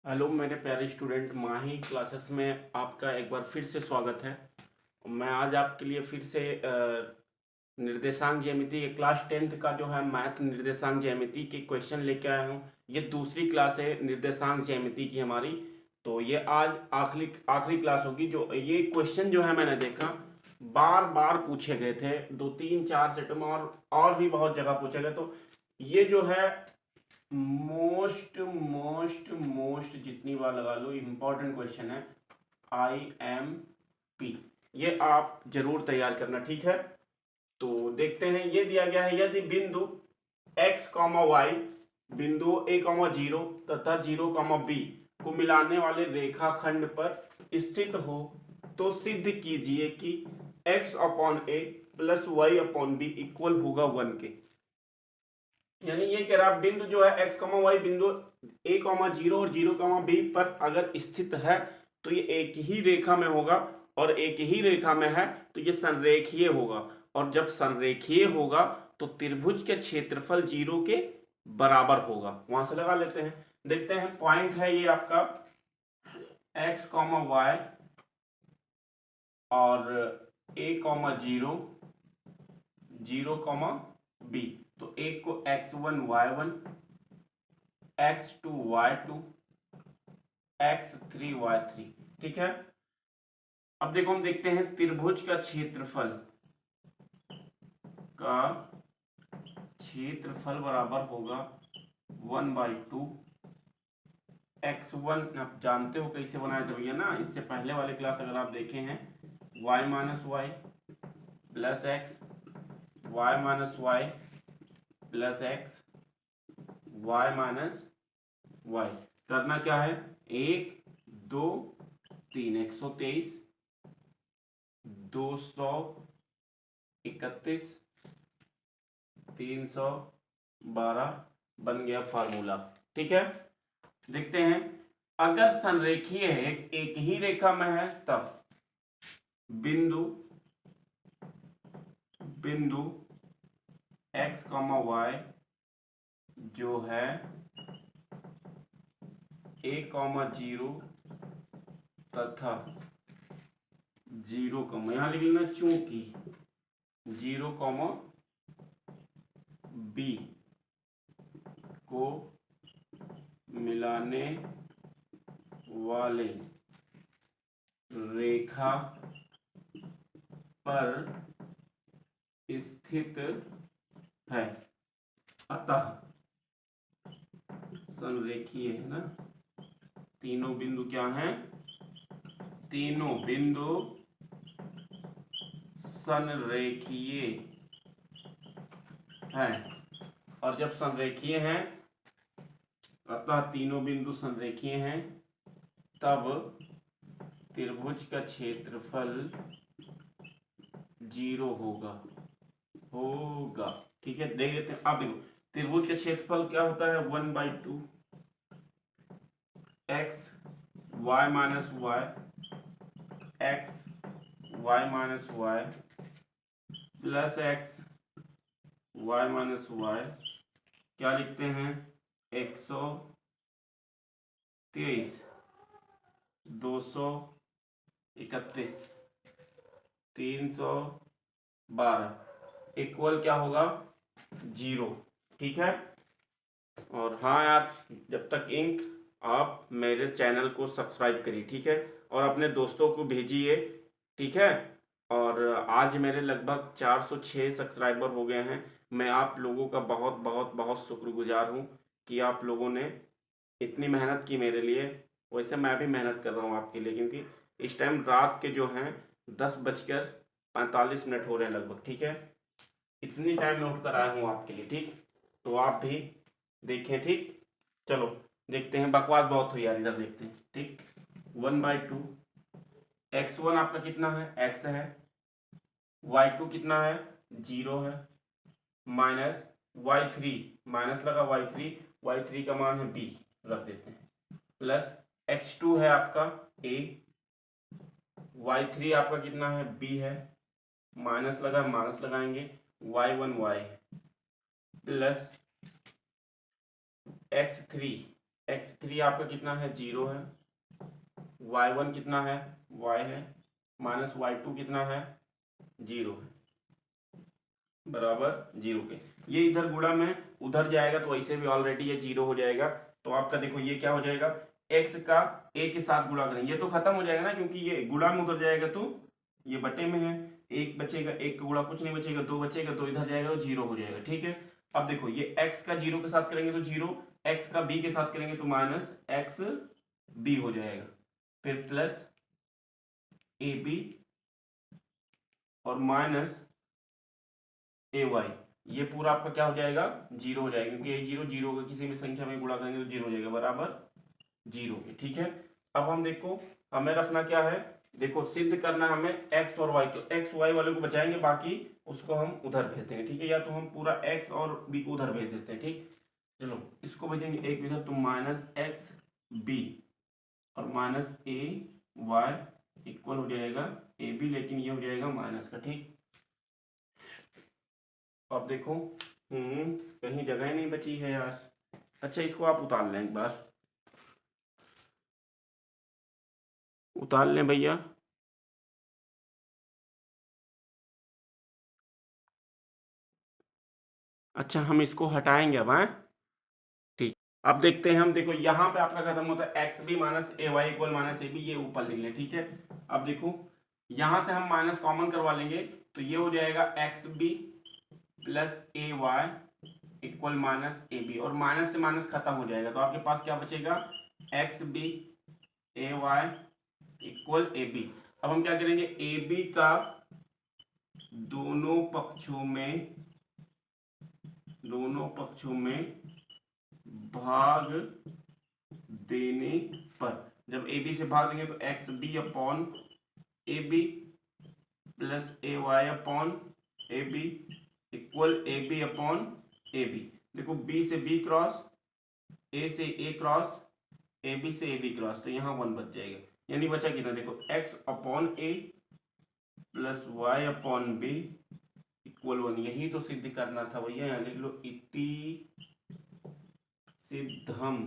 Hello मेरे प्यारे student, माही classes में आपका एक बार फिर से स्वागत है। मैं आज आपके लिए फिर से निर्देशांक ज्यामिति के क्लास 10th का जो है मैथ निर्देशांक ज्यामिति के क्वेश्चन लेके आया हूँ। ये दूसरी क्लास है निर्देशांक ज्यामिति की हमारी। तो ये आज आखिरी आखिरी क्लास होगी। जो ये क्वेश्चन जो है मैंने देखा बार बार पूछे गए थे, 2 3 4 सेटों में और भी बहुत जगह पूछे गए। तो ये जो है मोस्ट मोस्ट मोस्ट जितनी बार लगा लो इंपॉर्टेंट क्वेश्चन है। IMP ये आप जरूर तैयार करना, ठीक है। तो देखते हैं, ये दिया गया है, यदि बिंदु x, y बिंदु a, 0 तथा 0, b को मिलाने वाले रेखाखंड पर स्थित हो तो सिद्ध कीजिए कि x/a प्लस y/b इक्वल होगा 1 के। यानी ये कह रहा बिंदु जो है x, y बिंदु a, 0 और 0, b पर अगर स्थित है तो ये एक ही रेखा में होगा, और एक ही रेखा में है तो ये संरेखीय होगा, और जब संरेखीय होगा तो त्रिभुज के क्षेत्रफल 0 के बराबर होगा। वहां से लगा लेते हैं, देखते हैं। पॉइंट है ये आपका x, y और a, 0, 0, b। तो एक को x1 y1, x2 y2, x3 y3, ठीक है। अब देखो, हम देखते हैं त्रिभुज का क्षेत्रफल बराबर होगा 1/2 x1। आप जानते हो कैसे बनाया था भैया ना, इससे पहले वाले क्लास अगर आप देखे हैं, y minus y plus x, y minus y plus x, y minus y. करना क्या है, 1 2 3, 123, 231, 312 बन गया फार्मूला, ठीक है। देखते हैं, अगर संरेखीय है, एक ही रेखा में है, तब बिंदु x, y जो है a, 0 तथा 0, यहां लिख लेना चूंकि 0, b को मिलाने वाले रेखा पर स्थित है, अतः संरेखीय है ना। तीनों बिंदु क्या हैं, तीनों बिंदु संरेखीय हैं, और जब संरेखीय हैं, अतः तीनों बिंदु संरेखीय हैं, तब त्रिभुज का क्षेत्रफल 0 होगा, ठीक है। देख लेते हैं। अब देखो, त्रिभुज का क्षेत्रफल क्या होता है, 1/2 x, y minus y, x, y minus y plus x, y minus y. क्या लिखते हैं, 123, 231, 312 इक्वल क्या होगा, 0, ठीक है। और हाँ यार, जब तक इंक आप मेरे चैनल को सब्सक्राइब करिए, ठीक है, और अपने दोस्तों को भेजिए, ठीक है। और आज मेरे लगभग 406 सब्सक्राइबर हो गए हैं। मैं आप लोगों का बहुत बहुत बहुत शुक्रगुजार हूँ कि आप लोगों ने इतनी मेहनत की मेरे लिए। वैसे मैं भी मेहनत कर रहा हूँ आपके लिए, क्योंकि इस टाइम रात के जो हैं 10:45 हो रहे हैं लगभग, ठीक है। इतनी टाइम में उठकर आया हूँ आपके लिए, ठीक। तो आप भी देखें, ठीक। चलो देखते हैं, बकवास बहुत हुई यार, इधर देखते हैं, ठीक। 1/2 x1 आपका कितना है, x है, y2 कितना है, 0 है, माइनस y3, माइनस लगा y3 का मान है b, रख देते हैं, प्लस x2 है आपका a, y3 आपका कितना है, b है, माइनस लगा, माइनस लगाएंगे, y1 y है, प्लस x3 x3 आपका कितना है 0 है, y1 कितना है y है, माइनस y2 कितना है 0 है, बराबर 0 के। ये इधर गुणा में उधर जाएगा तो वैसे भी ऑलरेडी ये 0 हो जाएगा। तो आपका देखो ये क्या हो जाएगा, x का a के साथ गुणा करेंगे, ये तो खत्म हो जाएगा ना, क्योंकि ये गुणा में उधर जाएगा तो ये बटे में है, एक बचेगा, एक का गुणा कुछ नहीं बचेगा, दो बचेगा, तो इधर जाएगा तो 0 हो जाएगा। ठीक है, अब देखो ये x का 0 के साथ करेंगे तो 0, x का b के साथ करेंगे तो माइनस एक्स बी हो जाएगा, फिर प्लस ए बी और माइनस ए वाई, ये पूरा आपका क्या हो जाएगा 0 हो जाएगा, क्योंकि ए 0 0 का किसी भी संख्या में गुणा करेंगे तो 0 हो जाएगा, बराबर 0 के। ठीक है, अब हम देखो हमें रखना क्या है, देखो सिद्ध करना हमें x और y, तो x y वाले को बचाएंगे, बाकी उसको हम उधर भेज देंगे। ठीक है, या तो हम पूरा x और b को उधर भेज देते हैं। ठीक, चलो इसको भेजेंगे एक इधर, तो माइनस एक्स बी और माइनस ए वाई इक्वल हो जाएगा ए बी, लेकिन ये हो जाएगा माइनस का। ठीक, अब देखो कहीं जगह नहीं बची है यार। अच्छा इसको आप उतार लें, एक बार उतार लें भैया। अच्छा हम इसको हटाएंगे अब, हाँ ठीक। अब देखते हैं हम, देखो यहाँ पे आपका खत्म होता है x b minus a y equal minus a b, ये ऊपर लिख लें। ठीक है, अब देखो यहाँ से हम माइनस कॉमन करवा लेंगे, तो ये हो जाएगा x b plus a y equal minus a b, और माइनस से माइनस खत्म हो जाएगा, तो आपके पास क्या बचेगा x b a y equal a b. अब हम क्या करेंगे, ए बी का दोनों पक्षों में भाग देने पर, जब ए बी से भाग देंगे तो x b upon a b plus a y upon a b equal a b upon a b. देखो बी से बी क्रॉस, ए से ए क्रॉस, ए बी से ए बी क्रॉस, तो यहाँ 1 बच जाएगा, यानी बचा कितना, देखो x upon a plus y upon b equal 1। यही तो सिद्ध करना था भैया, यहाँ लिख लो इति सिद्धम।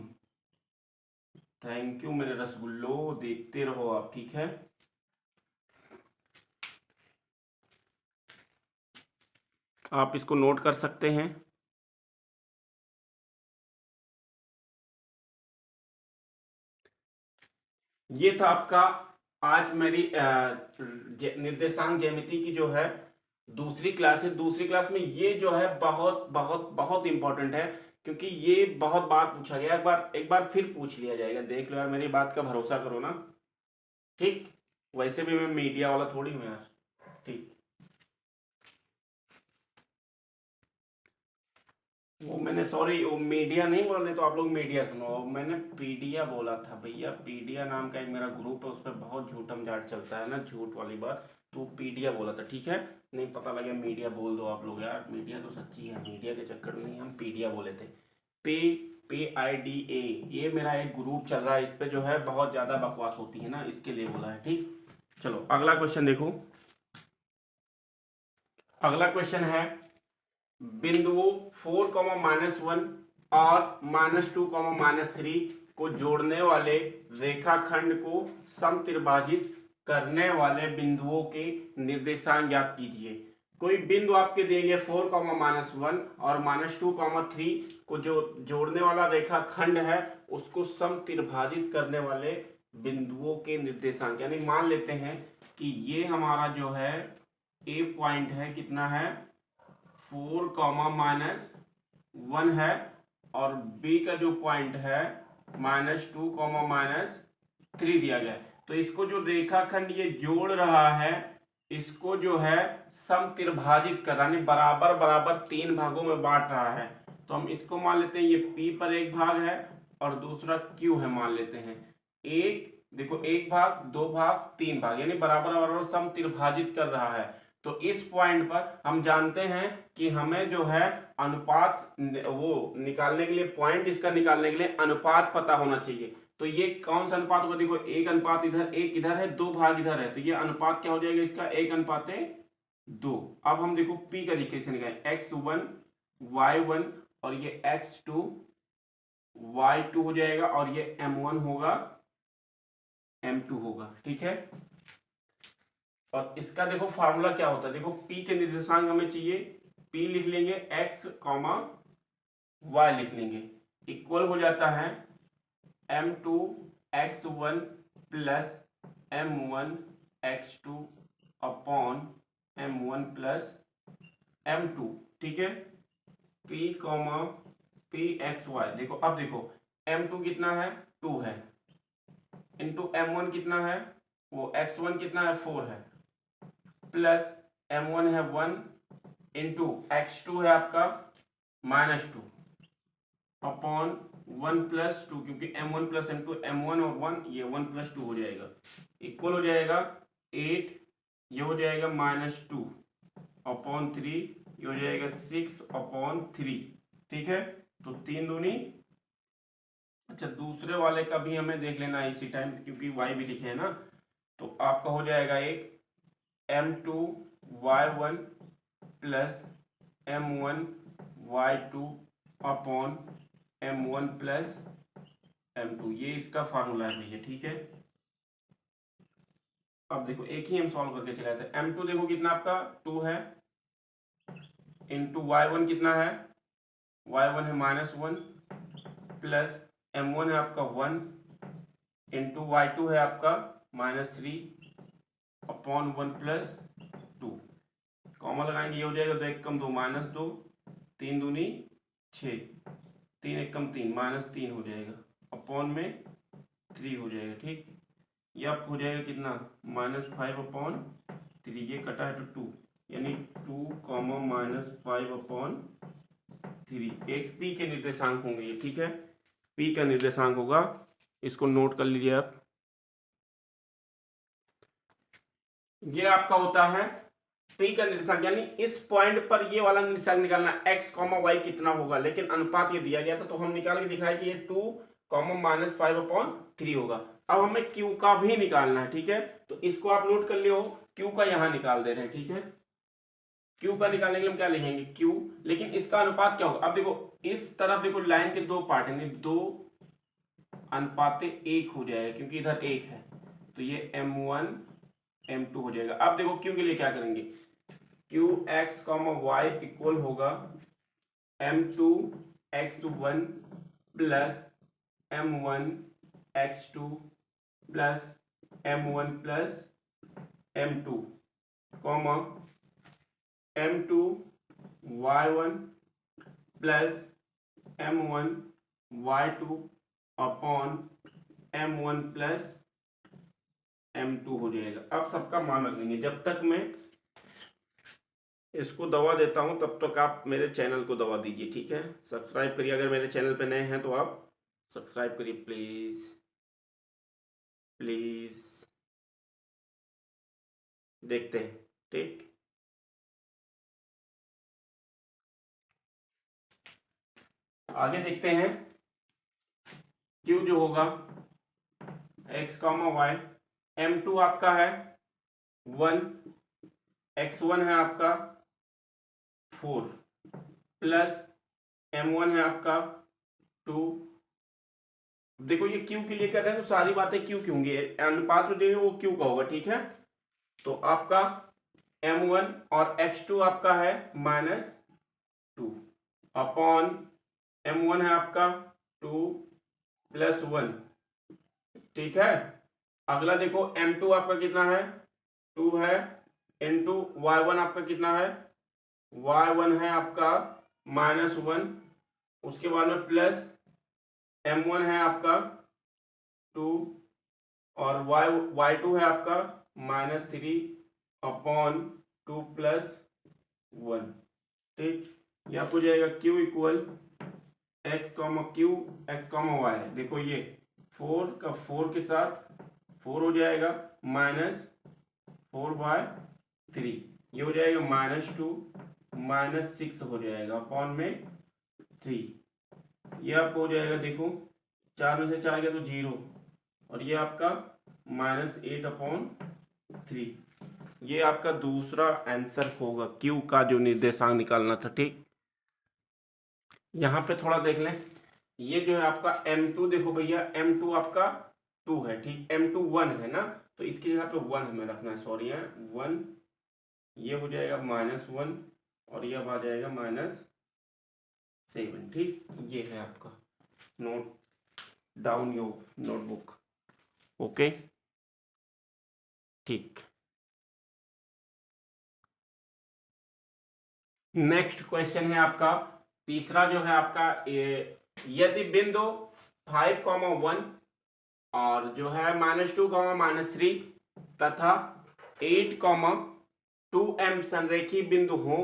थैंक यू मेरे रसगुल्लो, देखते रहो आप। ठीक है, आप इसको नोट कर सकते हैं। ये था आपका आज मेरी निर्देशांक ज्यामिति की जो है दूसरी क्लास है। दूसरी क्लास में ये जो है बहुत बहुत बहुत इंपॉर्टेंट है, क्योंकि ये बहुत बार पूछा गया, एक बार फिर पूछ लिया जाएगा। देख लो यार, मेरी बात का भरोसा करो ना। ठीक, वैसे भी मैं मीडिया वाला थोड़ी हूँ यार। ठीक, वो मैंने सॉरी वो मीडिया नहीं बोल रहे, तो आप लोग मीडिया सुनो, मैंने पीडिया बोला था भैया। पीडिया नाम का एक मेरा ग्रुप है, उस पर बहुत झूठम झाट चलता है ना, झूठ वाली बात, तो पीडिया बोला था। ठीक है, नहीं पता लगे मीडिया बोल दो आप लोग यार, मीडिया तो सच्ची है, मीडिया के चक्कर में हम पीडिया बोले थे। PIDA, ये मेरा एक ग्रुप चल रहा है, इस पर जो है बहुत ज़्यादा बकवास होती है ना, इसके लिए बोला है। ठीक, चलो अगला क्वेश्चन देखो। अगला क्वेश्चन है, बिंदुओं 4,-1 और -2,-3 को जोड़ने वाले रेखाखंड को समत्रिभाजित करने वाले बिंदुओं के निर्देशांक ज्ञात कीजिए। कोई बिंदु आपके देंगे 4,-1 और -2,3 को जो जोड़ने वाला रेखाखंड है उसको समत्रिभाजित करने वाले बिंदुओं के निर्देशांक, यानी मान लेते हैं कि ये हमारा जो है ए पॉइंट है, कितना है 4,-1 है, और बी का जो पॉइंट है -2,-3 दिया गया है। तो इसको जो रेखाखंड ये जोड़ रहा है इसको जो है समत्रिभाजित कर, यानी बराबर बराबर 3 भागों में बांट रहा है। तो हम इसको मान लेते हैं ये P पर एक भाग है और दूसरा Q है, मान लेते हैं। एक देखो, एक भाग, 2 भाग, 3 भाग, यानी बराबर बराबर समत्रिभाजित कर रहा है। तो इस पॉइंट पर हम जानते हैं कि हमें जो है अनुपात वो निकालने के लिए, पॉइंट इसका निकालने के लिए अनुपात पता होना चाहिए। तो ये कौन सा अनुपात होगा, देखो एक अनुपात इधर, एक इधर है, 2 भाग इधर है, तो ये अनुपात क्या हो जाएगा इसका 1:2। अब हम देखो P का तरीके से निकालें, x1 y1 और ये x2 y2 हो जाएगा और ये m1 होगा, m2 होगा, ठीक है। और इसका देखो फार्मूला क्या होता है, देखो p के निर्देशांक हमें चाहिए, p लिख लेंगे x कॉमा y लिख लेंगे, इक्वल हो जाता है m2 x1 plus m1 x2 upon m1 plus m2, ठीक है। p comma p x y, देखो अब देखो m2 कितना है 2 है, इंटू m1 कितना है, वो x1 कितना है 4 है, प्लस m1 है 1 इंटू x2 है आपका -2 अपॉन 1 प्लस 2, क्योंकि m1 प्लस m2, m1 और 1 ये 1 प्लस 2 हो जाएगा, इक्वल हो जाएगा 8, ये हो जाएगा -2 अपॉन 3, ये हो जाएगा 6 अपॉन 3, ठीक है। तो 3 दूनी, अच्छा दूसरे वाले का भी हमें देख लेना है इसी टाइम, क्योंकि y भी लिखे है ना, तो आपका हो जाएगा एक m2 y1 plus m1 y2 upon m1 plus m2, ये इसका फार्मूला है भैया, ठीक है। अब देखो एक ही हम सॉल्व करके चले जाते हैं, m2 देखो कितना आपका 2 है, इंटू y1 कितना है, y1 है -1 प्लस m1 है आपका 1 इंटू y2 है आपका -3 अपॉन 1 प्लस 2, कॉमा लगाएंगे, ये हो जाएगा 2 एक कम 2 -2, 3 दूनी 6, 3 एक कम 3 -3 हो जाएगा, अपॉन में 3 हो जाएगा, ठीक। ये आपको हो जाएगा कितना -5 अपॉन 3, ये कटा है तो 2, यानी 2 -5 अपॉन 3, एक p के निर्देशांक होंगे ये, ठीक है, p का निर्देशांक होगा, इसको नोट कर लीजिए आप। ये आपका होता है p का निर्देशांक, यानी इस पॉइंट पर ये वाला निर्देशांक निकालना x, y कितना होगा, लेकिन अनुपात ये दिया गया था तो हम निकाल के दिखाए कि ये 2 -5 अपॉन 3 होगा। अब हमें q का भी निकालना है, ठीक है, तो इसको आप नोट कर लियो, q का यहां निकाल दे रहे हैं, ठीक है। q का निकालने के लिए हम क्या लिखेंगे q, लेकिन इसका अनुपात क्या होगा, अब देखो इस तरफ देखो लाइन के 2 पार्ट है, 2 अनुपात 1 हो जाएगा, क्योंकि इधर 1 है, तो ये m1 m2 हो जाएगा। अब देखो q के लिए क्या करेंगे, q x, y इक्वल होगा m2 x1 plus m1 x2 plus m1 plus m2 comma m2 y1 plus m1 y2 upon m1 plus m2 हो जाएगा। अब सबका मान रख देंगे, जब तक मैं इसको दवा देता हूं तब तक आप मेरे चैनल को दवा दीजिए, ठीक है। सब्सक्राइब करिए, अगर मेरे चैनल पे नए हैं तो आप सब्सक्राइब करिए प्लीज प्लीज। देखते हैं, ठीक, आगे देखते हैं। Q जो होगा x, y, m2 आपका है 1, x1 है आपका 4 प्लस m1 है आपका 2। देखो ये Q के लिए कर रहे हैं तो सारी बातें Q की होंगी, अनुपात जो देंगे वो Q का होगा, ठीक है। तो आपका m1 और x2 आपका है -2 अपॉन m1 है आपका 2 प्लस 1, ठीक है। अगला देखो m2 आपका कितना है 2 है, इंटू y1 आपका कितना है, y1 है आपका -1, उसके बाद में प्लस m1 है आपका 2 और y2 है आपका -3 अपॉन 2 प्लस 1, ठीक। यह आपको जाएगा q equal x, q x, y, देखो ये 4 का 4 के साथ 4 हो जाएगा -4/3, ये हो जाएगा -2 -6 हो जाएगा अपॉन में 3, ये आपको हो जाएगा देखो 4 में से 4 गया तो 0, और ये आपका -8 अपॉन 3, ये आपका दूसरा आंसर होगा Q का जो निर्देशांक निकालना था, ठीक। यहाँ पे थोड़ा देख लें, ये जो है आपका m2, देखो भैया m2 आपका 2 है, ठीक, m2 1 है ना, तो इसकी जगह पे 1 हमें रखना है, सॉरी है 1, ये हो जाएगा -1 और ये अब आ जाएगा -7, ठीक। ये है आपका, note down your notebook, okay, ठीक। नेक्स्ट क्वेश्चन है आपका तीसरा, जो है आपका यदि बिंदु 5,1 और जो है -2, -3 तथा 8,2m संरेखी बिंदु हो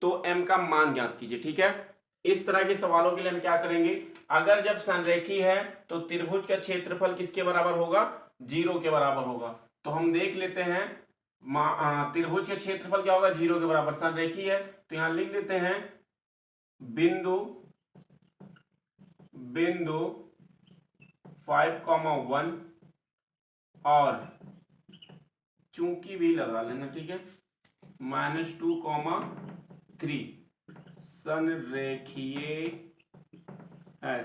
तो m का मान ज्ञात कीजिए, ठीक है। इस तरह के सवालों के लिए हम क्या करेंगे, अगर जब संरेखी है तो त्रिभुज का क्षेत्रफल किसके बराबर होगा, 0 के बराबर होगा। तो हम देख लेते हैं, त्रिभुज का क्षेत्रफल क्या होगा, 0 के बराबर, संरेखी है तो यहां लिख लेते हैं बिंदु बिंदु 5,1 और चूंकि भी लगा लेना, ठीक है, -2,3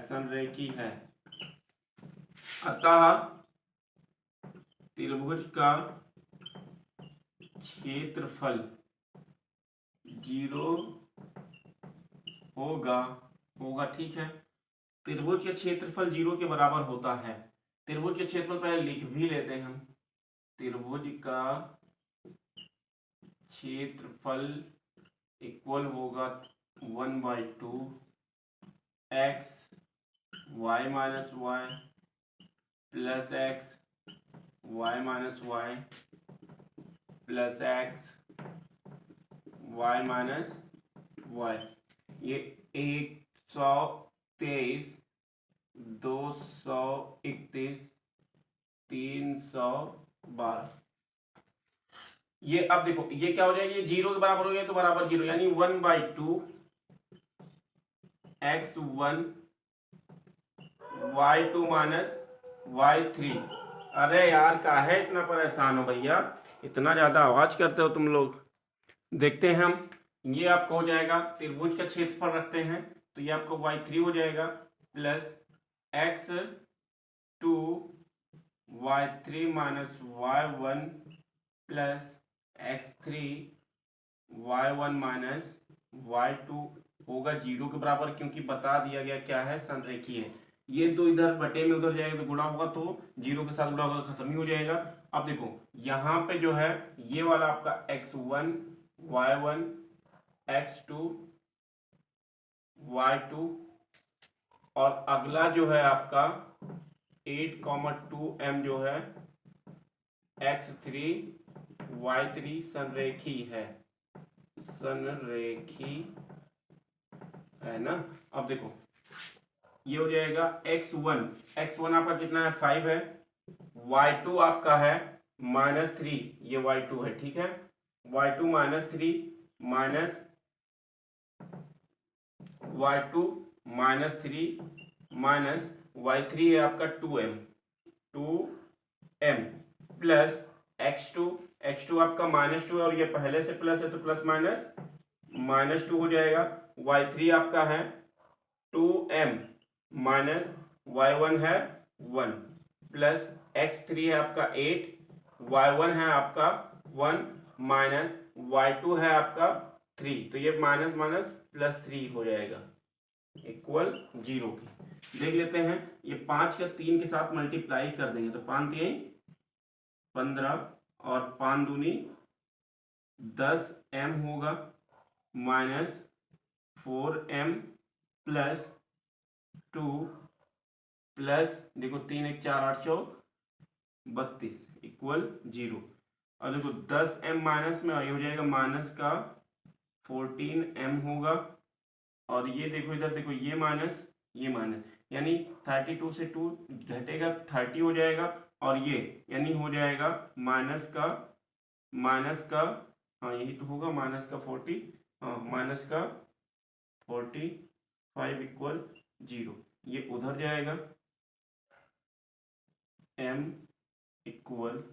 संरेखी है, अतः त्रिभुज का क्षेत्रफल 0 होगा, ठीक है। त्रिभुज का क्षेत्रफल 0 के बराबर होता है। त्रिभुज के क्षेत्रफल पहले लिख भी लेते हैं हम, त्रिभुज का क्षेत्रफल इक्वल होगा 1/2 x y minus y plus x y minus y plus x y minus y. ये 123, 231, 312। ये अब देखो ये क्या हो जाएगा, ये 0 के बराबर हो गया तो बराबर 0, यानी 1/2 x1 y2 माइनस y3। अरे यार काहे इतना परेशान हो भैया, इतना ज्यादा आवाज करते हो तुम लोग। देखते हैं हम, ये आपको हो जाएगा, त्रिभुज का क्षेत्रफल रखते हैं तो ये आपको y3 हो जाएगा plus x2 y3 minus y1 plus x3 y1 minus y2 होगा 0 के बराबर, क्योंकि बता दिया गया क्या है, संरेखी है। ये दो इधर बटे में उधर जाएगा तो गुणा होगा, तो 0 के साथ गुणा होगा तो खत्म ही हो जाएगा। अब देखो यहाँ पे जो है ये वाला आपका x1 y1 x2 y2 और अगला जो है आपका 8,2m जो है x3 y3 संरेखी है ना। अब देखो ये हो जाएगा x1 आपका कितना है, 5 है, y2 आपका है -3, ये y2 है, ठीक है, y2 -3 minus y2 -3 minus y3 है आपका 2m प्लस x2 आपका -2 है और ये पहले से प्लस है तो प्लस माइनस -2 हो जाएगा। y3 आपका है 2m माइनस y1 है 1 प्लस x3 है आपका 8, y1 है आपका 1 माइनस y2 है आपका 3, तो ये माइनस माइनस प्लस 3 हो जाएगा इक्वल 0 की। देख लेते हैं, ये 5 का 3 के साथ मल्टीप्लाई कर देंगे तो 5 3 15 और 5 दूनी 10m होगा माइनस 4m प्लस 2 प्लस देखो 3 1 4 8 चौक 32 इक्वल 0। और देखो 10m माइनस में, और ये हो जाएगा माइनस का 14m होगा, और ये देखो इधर देखो ये माइनस यानी 32 से 2 घटेगा 30 हो जाएगा, और ये यानी हो जाएगा माइनस का हाँ यही तो होगा माइनस का 40, हाँ माइनस का 45 इक्वल 0। ये उधर जाएगा m इक्वल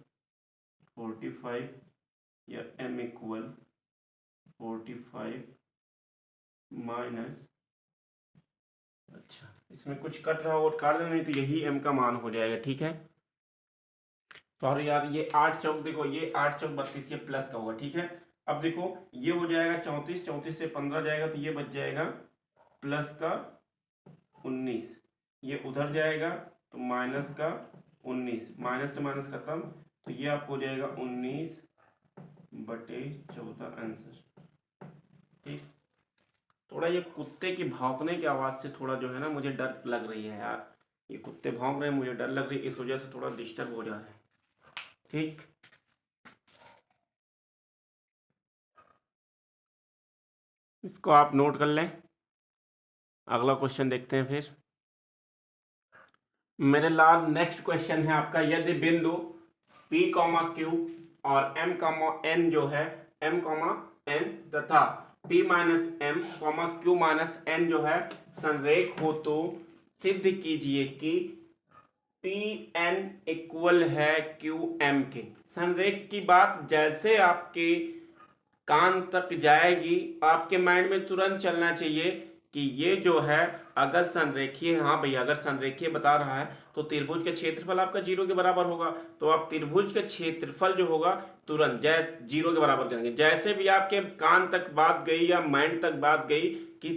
45 या m इक्वल 45 माइनस, अच्छा इसमें कुछ कट रहा हो और काट देना, नहीं तो यही m का मान हो जाएगा। ठीक है, तो और यार ये 8 चौक देखो, ये 8 चौक 32, ये प्लस का होगा। ठीक है, अब देखो ये हो जाएगा 34, 34 से 15 जाएगा तो ये बच जाएगा प्लस का 19, ये उधर जाएगा तो माइनस का 19, माइनस से माइनस खत्म, तो ये आपको हो जाएगा 19/14 आंसर। ठीक, थोड़ा ये कुत्ते की भौंकने की आवाज से थोड़ा जो है ना मुझे डर लग रही है यार, ये कुत्ते भौंक रहे हैं, मुझे डर लग रही है, इस वजह से थोड़ा डिस्टर्ब हो जा रहा है। ठीक, इसको आप नोट कर लें। अगला क्वेश्चन देखते हैं फिर मेरे लाल। नेक्स्ट क्वेश्चन है आपका, यदि बिंदु P, Q और M, N जो है M, N तथा P M, Q N जो है संरेख हो तो सिद्ध कीजिए कि Pn इक्वल है QM के। संरेख की बात जैसे आपके कान तक जाएगी आपके माइंड में तुरंत चलना चाहिए कि ये जो है अगर संरेखीय, हाँ भैया अगर संरेखीय बता रहा है तो त्रिभुज का क्षेत्रफल आपका 0 के बराबर होगा, तो आप त्रिभुज का क्षेत्रफल जो होगा तुरंत 0 के बराबर करेंगे। जैसे भी आपके कान तक बात गई या माइंड तक बात गई कि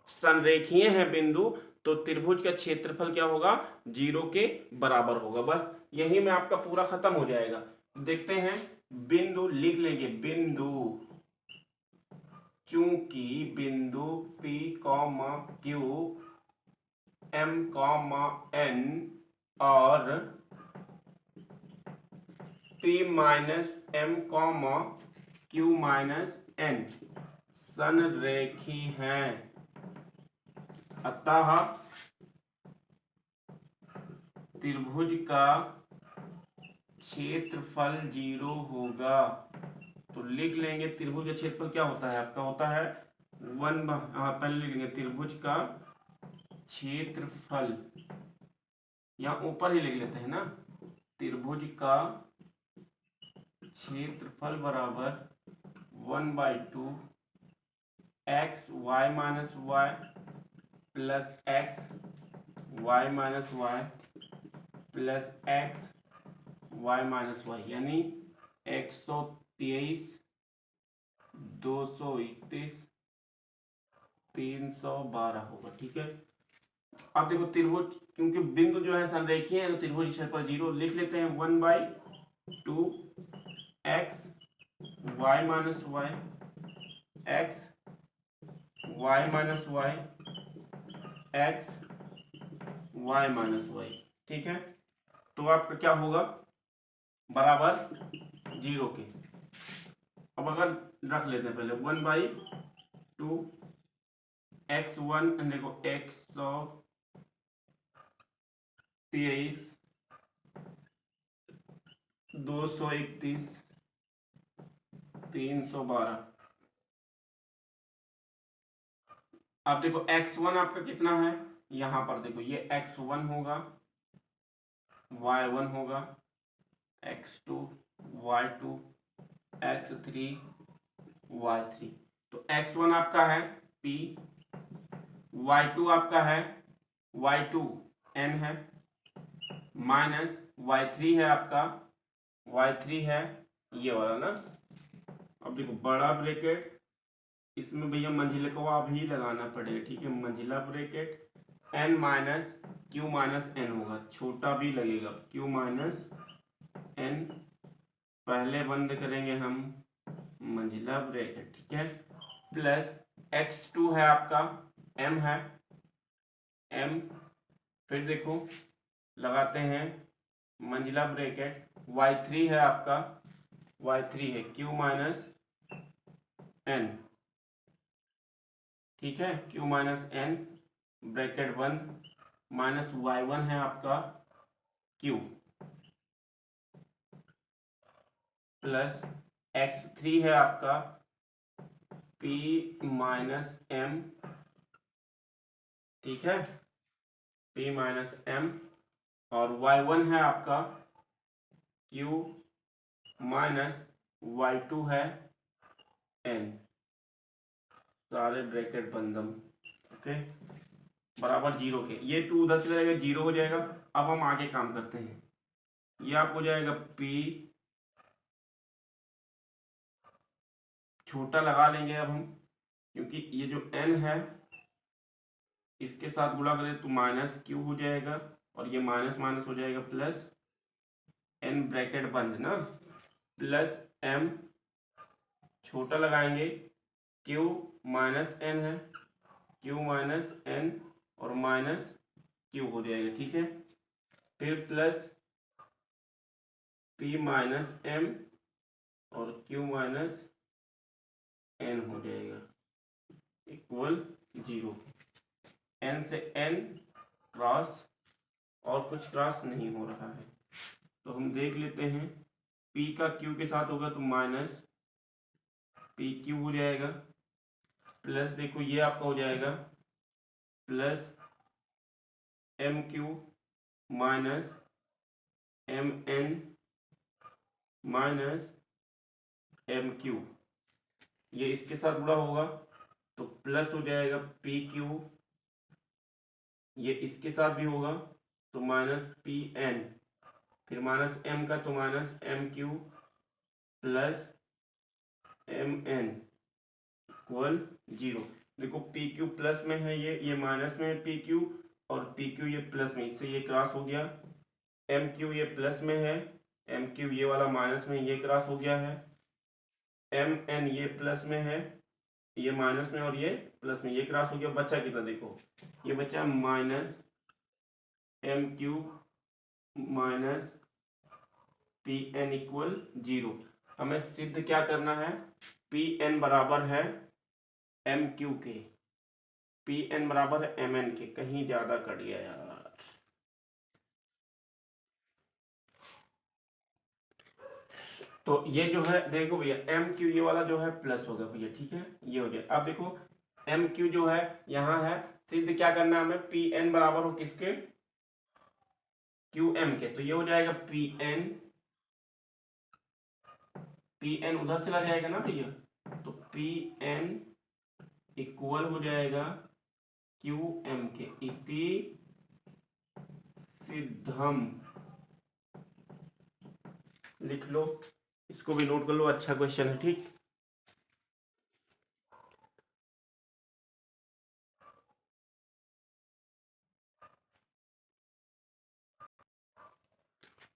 संरेखीय है बिंदु, तो त्रिभुज का क्षेत्रफल क्या होगा, 0 के बराबर होगा। बस यही में आपका पूरा खत्म हो जाएगा। देखते हैं, बिंदु लिख लेंगे, बिंदु चूंकि बिंदु P, Q, M, N और P M, Q N संरेखी हैं, अतः त्रिभुज का क्षेत्रफल 0 होगा। तो लिख लेंगे त्रिभुज का क्षेत्रफल क्या होता है आपका, होता है पहले लिख लेंगे त्रिभुज का क्षेत्रफल, यहाँ ऊपर ही लिख लेते हैं ना, त्रिभुज का क्षेत्रफल बराबर 1/2 x y minus y plus x y minus y plus x y minus y, यानी 123, 231, 312 होगा। ठीक है, अब देखो त्रिभुज, क्योंकि बिंदु जो है संरेखीय है तो त्रिभुज क्षेत्रफल 0 लिख लेते हैं, 1/2 x y minus y x y minus y x y minus y. ठीक है, तो आपका क्या होगा, बराबर 0 के। अब अगर रख लेते हैं पहले 1/2 x1, देखो 123, 231, 312। अब देखो x1 आपका कितना है, यहां पर देखो ये x1 होगा, y1 होगा, x2, y2, x3, y3। तो x1 आपका है p, y2 आपका है y2 n है, माइनस y3 है आपका, y3 है ये वाला ना। अब देखो बड़ा ब्रैकेट, इसमें भैया मंझिलकवा भी लगाना पड़ेगा। ठीक है, मंझिला bracket n minus q minus n होगा, छोटा भी लगेगा q माइनस एन, पहले बंद करेंगे हम मंझिला ब्रैकेट। ठीक है, प्लस x2 है आपका, m है m, फिर देखो लगाते हैं मंझिला ब्रैकेट, y3 है आपका, y3 है q माइनस n। ठीक है, q माइनस n ब्रैकेट बंद, माइनस y1 है आपका q, प्लस x3 है आपका p माइनस m। ठीक है, p माइनस m, और y1 है आपका q माइनस y2 है n, सारे ब्रैकेट बंदम। ओके, बराबर 0 के, ये 2 उधर चला जाएगा 0 हो जाएगा। अब हम आगे काम करते हैं, ये आप हो जाएगा p, छोटा लगा लेंगे अब हम, क्योंकि ये जो n है इसके साथ गुणा करें तो माइनस क्यू हो जाएगा, और ये माइनस माइनस हो जाएगा प्लस n ब्रैकेट बंद ना, प्लस m, छोटा लगाएंगे, q माइनस n है, q माइनस n और माइनस q हो जाएगा, ठीक है। फिर प्लस p माइनस m और q माइनस n हो जाएगा इक्वल 0। n से n क्रॉस, और कुछ क्रॉस नहीं हो रहा है, तो हम देख लेते हैं p का q के साथ होगा तो माइनस पी क्यू हो जाएगा, प्लस देखो ये आपका हो जाएगा plus m q minus m n minus m q, ये इसके साथ जुड़ा होगा तो प्लस हो जाएगा पी क्यू, ये इसके साथ भी होगा तो माइनस पी एन, फिर माइनस एम का तो minus m q plus m n equal 0। देखो पी क्यू प्लस में है, ये माइनस में है पी क्यू, और पी क्यू ये प्लस में, इससे ये क्रॉस हो गया। एम क्यू ये प्लस में है, एम क्यू ये वाला माइनस में, ये क्रॉस हो गया है। एम एन ये प्लस में है, ये माइनस में, और ये प्लस में, ये क्रॉस हो गया। बच्चा कितना देखो, ये बच्चा minus m q minus p n equal 0। हमें सिद्ध क्या करना है, पी एन बराबर है एम क्यू के, पी एन बराबर है एम एन के, कहीं ज्यादा कट गया यार। तो ये जो है देखो भैया एम क्यू ये वाला जो है प्लस होगा भैया, ठीक है, ये हो जाए। अब देखो एम क्यू जो है यहाँ है, सिद्ध क्या करना है हमें, पी एन बराबर हो किसके, क्यू एम के, तो ये हो जाएगा पी एन उधर चला जाएगा ना भैया, तो पी एन इक्वल हो जाएगा क्यू एम के, इति सिद्धम। लिख लो, इसको भी नोट कर लो, अच्छा क्वेश्चन है, ठीक।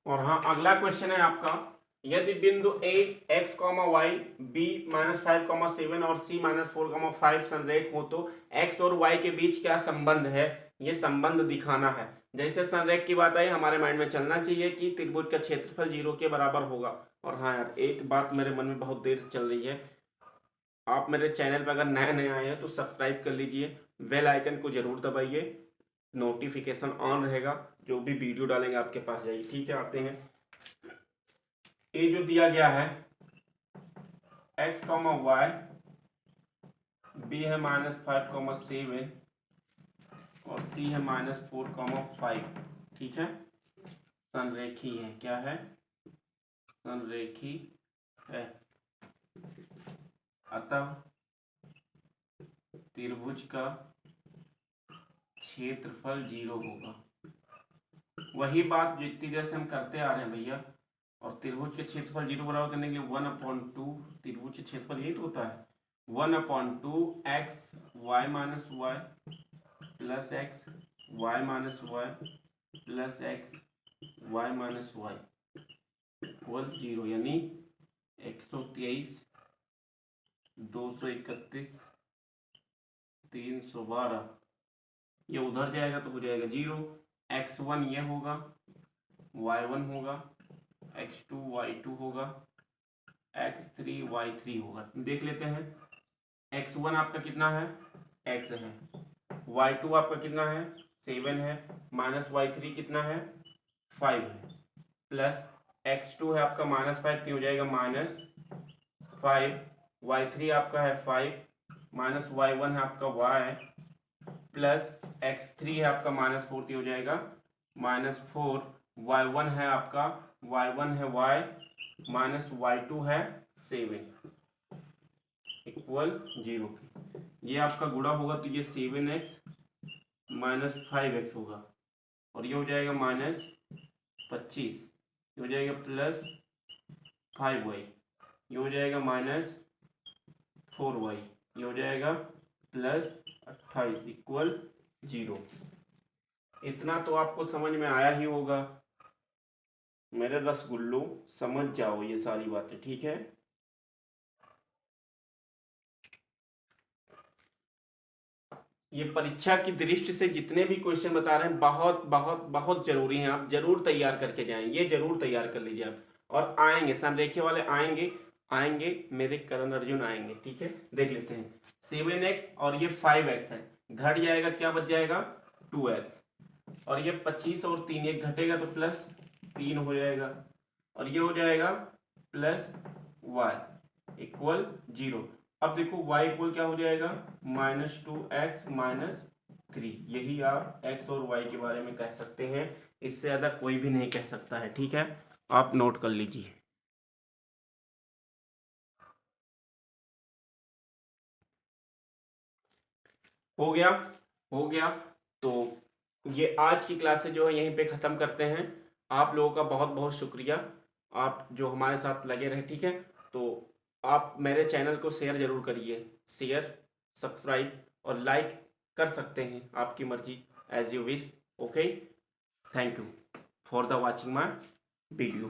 और हाँ अगला क्वेश्चन है आपका, यदि बिंदु A x, y b -5, 7 और c -4, 5 संरेख हो तो x और y के बीच क्या संबंध है, ये संबंध दिखाना है। जैसे संरेख की बात आई हमारे माइंड में चलना चाहिए कि त्रिभुज का क्षेत्रफल 0 के बराबर होगा। और हाँ यार एक बात मेरे मन में बहुत देर से चल रही है, आप मेरे चैनल पर अगर नए नए आए हैं तो सब्सक्राइब कर लीजिए, बेल आइकन को जरूर दबाइए, नोटिफिकेशन ऑन रहेगा, जो भी वीडियो डालेंगे आपके पास जाएगी, ठीक है। आते हैं, ए जो दिया गया है x, y, b है -5, 7 और c है -4, 5, ठीक है। संरेखी है, क्या है, संरेखी है, अतः त्रिभुज का क्षेत्रफल 0 होगा। वही बात जो इतनी देर से हम करते आ रहे हैं भैया, और त्रिभुज के क्षेत्रफल 0 बराबर करने के लिए 1/2, त्रिभुज के क्षेत्रफल यही तो होता है, 1/2 x y - y plus x y - y plus x y - y equal 0, यानी 123, 231, 312, ये उधर जाएगा तो हो जाएगा 0। x1 ये होगा, y1 होगा, x2 y2 होगा, x3 y3 होगा। देख लेते हैं, x1 आपका कितना है, x है, y2 आपका कितना है 7 है, -y3 कितना है 5 है, प्लस x2 है आपका -5 तो हो जाएगा -5, y3 आपका है 5, -y1 है आपका y, प्लस x3 है आपका -4 तो हो जाएगा -4, y1 है आपका, y1 है y, -y2 है 7 इक्वल 0 के। ये आपका गुणा होगा तो ये 7x -5x होगा और ये हो जाएगा -25, ये हो जाएगा +5y, ये हो जाएगा -4y, ये हो जाएगा +28 इक्वल 0। इतना तो आपको समझ में आया ही होगा मेरे रसगुल्लो, समझ जाओ ये सारी बातें, ठीक है। ये परीक्षा की दृष्टि से जितने भी क्वेश्चन बता रहे हैं बहुत बहुत बहुत जरूरी हैं, आप जरूर तैयार करके जाएं, ये जरूर तैयार कर लीजिए आप। और आएंगे संरेखीय वाले आएंगे, आएंगे मेरे करण अर्जुन आएंगे, ठीक है। देख लेते हैं 7x और ये 5x है, घट जाएगा क्या बच जाएगा 2x, और ये 25 और 3 एक घटेगा तो +3 हो जाएगा, और ये हो जाएगा +y इक्वल 0। अब देखो y इक्वल क्या हो जाएगा -2x -3, यही आप x और y के बारे में कह सकते हैं, इससे ज्यादा कोई भी नहीं कह सकता है, ठीक है। आप नोट कर लीजिए। हो गया, हो गया। तो ये आज की क्लासेस जो है यहीं पे ख़त्म करते हैं। आप लोगों का बहुत बहुत शुक्रिया, आप जो हमारे साथ लगे रहे, ठीक है। तो आप मेरे चैनल को शेयर ज़रूर करिए, शेयर सब्सक्राइब और लाइक कर सकते हैं, आपकी मर्जी, as you wish. Okay, thank you for the watching my video.